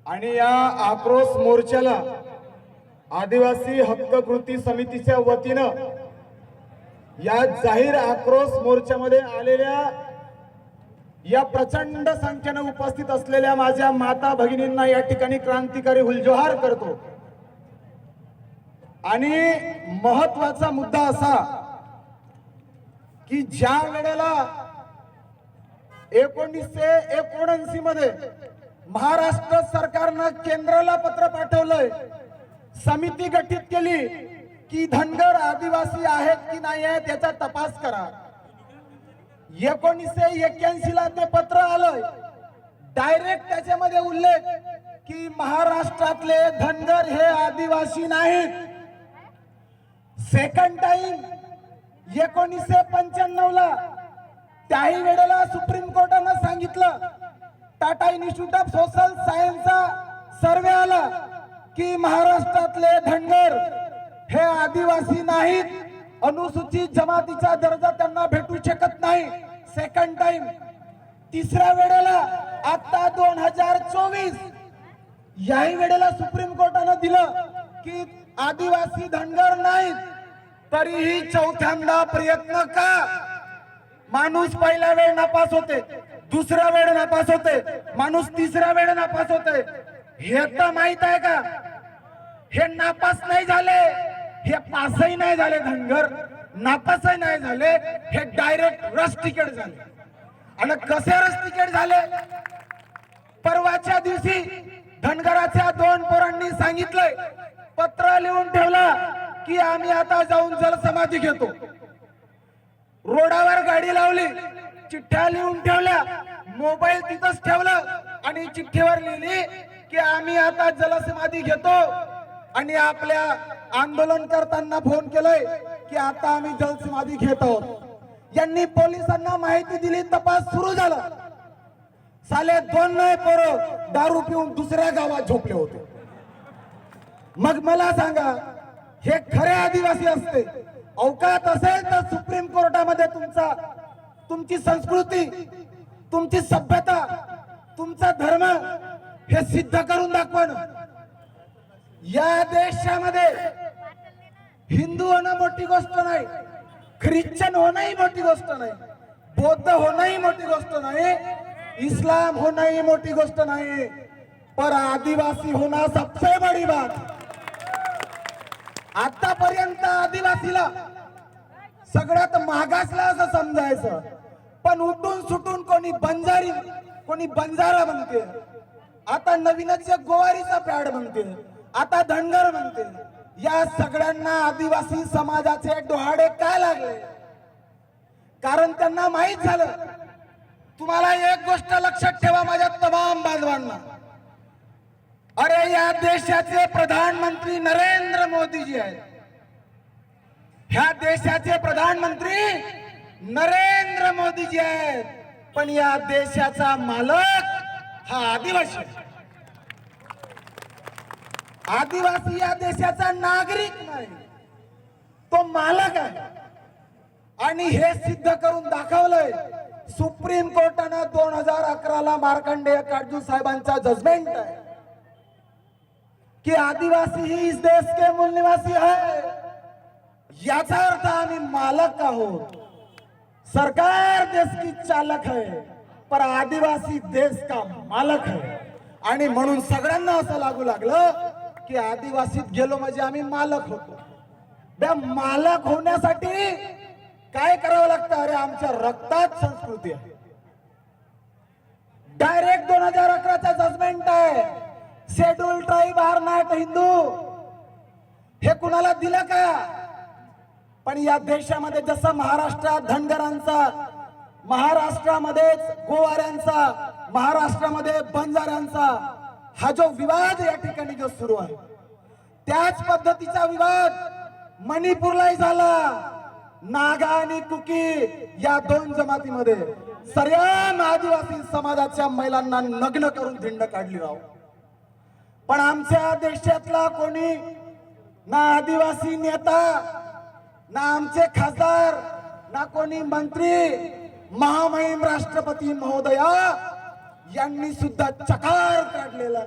आणि या आक्रोश मोर्चाला आदिवासी हक्क कृती समितीच्या वतीनं या जाहीर आक्रोश मोर्चामध्ये आलेल्या या प्रचंड संख्येने उपस्थित असलेल्या माझ्या माता भगिनींना या ठिकाणी क्रांतिकारी हुलजोहार करतो। आणि महत्वाचा मुद्दा असा की ज्या वेळेला 1979 मध्ये महाराष्ट्र सरकारनं केंद्राला पत्र पाठवलंय, समिती गठीत केली की धनगर आदिवासी आहेत की नाही आहेत याचा तपास करा। 1981 ला ते पत्र आलंय, डायरेक्ट त्याच्यामध्ये उल्लेख की महाराष्ट्रातले धनगर हे आदिवासी नाहीत। सेकंड टाइम 1995 ला त्याही वेळेला सुप्रीम कोर्टानं सांगितलं, टाटा इन्स्टिट्यूट ऑफ सोशल सायन्सचा सर्वे आला की महाराष्ट्रातले धनगर हे आदिवासी नाहीत, अनुसूचित जमातीचा दर्जा त्यांना भेटू शकत नाही। सेकंड टाइम तिसऱ्या वेळेला आता 2024 याही वेळेला सुप्रीम कोर्टानं दिलं की आदिवासी धनगर नाहीत, तरीही चौथ्यांदा प्रयत्न का? माणूस पहिला वेळ नापास होते, दुसरा वेळ नापास होते, माणूस तिसरा वेळ नापास होते। हे तर माहित आहे का? हे नापास नाही झाले, हे पासही नाही झाले, धनगर नापासही नाही झाले, हे डायरेक्ट रस तिकीट झाले। आणि कसे रस तिकीट झाले? परवाच्या दिवशी धनगराच्या 2 पोरांनी सांगितलंय, पत्र लिहून ठेवलं की आम्ही आता जाऊन जलसमाधी घेतो। रोडावर गाडी लावली, चिठ्ठ्या लिहून ठेवल्या, मोबाईल तिथंच ठेवलं आणि चिठ्ठीवर लिहिली की आम्ही आता जलसमाधी घेतो। आणि आपल्या आंदोलनकर्त्यांना फोन केलाय की आता आम्ही जलसमाधी घेत आहोत। यांनी पोलिसांना माहिती दिली, तपास सुरू झाला। साले 2 नाही पोरं दारू पिऊन दुसऱ्या गावात झोपले होते। मग मला सांगा, हे खरे आदिवासी असते? अवकात असेल तर सुप्रीम कोर्टामध्ये तुमची संस्कृती, तुमची सभ्यता, तुमचा धर्म हे सिद्ध करून दाखवा ना। या देशामध्ये हिंदू होणं मोठी गोष्ट नाही, ख्रिश्चन होणंही मोठी गोष्ट नाही, बौद्ध होणंही मोठी गोष्ट नाही, इस्लाम होणंही मोठी गोष्ट नाही, पर आदिवासी होना सबसे बड़ी बात। आतापर्यंत आदिवासीला सगळ्यात मागासला असं समजायचं, पण उठून सुटून कोणी बंजारी, कोणी बंजारा म्हणते, आता नवीनच गोवारीचा पॅड म्हणते, आता धनगर म्हणते। या सगळ्यांना आदिवासी समाजाचे डोहाडे काय लागले? कारण त्यांना माहित झालं। तुम्हाला एक गोष्ट लक्षात ठेवा माझ्या तमाम बांधवांना, अरे या देशाचे प्रधानमंत्री नरेंद्र मोदीजी आहेत, ह्या देशाचे प्रधानमंत्री नरेंद्र मोदीजी आहेत, पण या देशाचा मालक हा आदिवासी आहे। आदिवासी या देशाचा नागरिक नाही, तो मालक आहे। आणि हे सिद्ध करून दाखवलंय सुप्रीम कोर्टानं 2011 ला मार्कंडेय काटजू साहेबांचा जजमेंट आहे कि आदिवासी ही इस देश के मूल निवासी है। याचा अर्थ आम्ही मालक आहोत। सरकार देश की चालक है, पर आदिवासी देश का मालक है। आणि म्हणून सगळ्यांना असं लागू लागलं की आदिवासीत गेलो म्हणजे आम्ही मालक होतो। त्या मालक होण्यासाठी काय करावं लागतं? अरे आमच्या रक्तात संस्कृती आहे। डायरेक्ट 2011 चा जजमेंट आहे, schedule tribe are not Hindu. हे कुणाला दिलं का? पण या देशामध्ये जसं महाराष्ट्रात धनगरांचा, महाराष्ट्रामध्येच गोवाऱ्यांचा, महाराष्ट्रामध्ये बंजाऱ्यांचा हा जो विवाद या ठिकाणी जो सुरू आहे, त्याच पद्धतीचा विवाद मणिपूरलाही झाला। नागा आणि कुकी या 2 जमातीमध्ये सर्व आदिवासी समाजाच्या महिलांना नग्न करून धिंड काढली राव। पण आमच्या देशातला कोणी ना आदिवासी नेता, ना आमचे खासदार, ना कोणी मंत्री, महामहिम राष्ट्रपती महोदया यांनी सुद्धा चकार काढलेला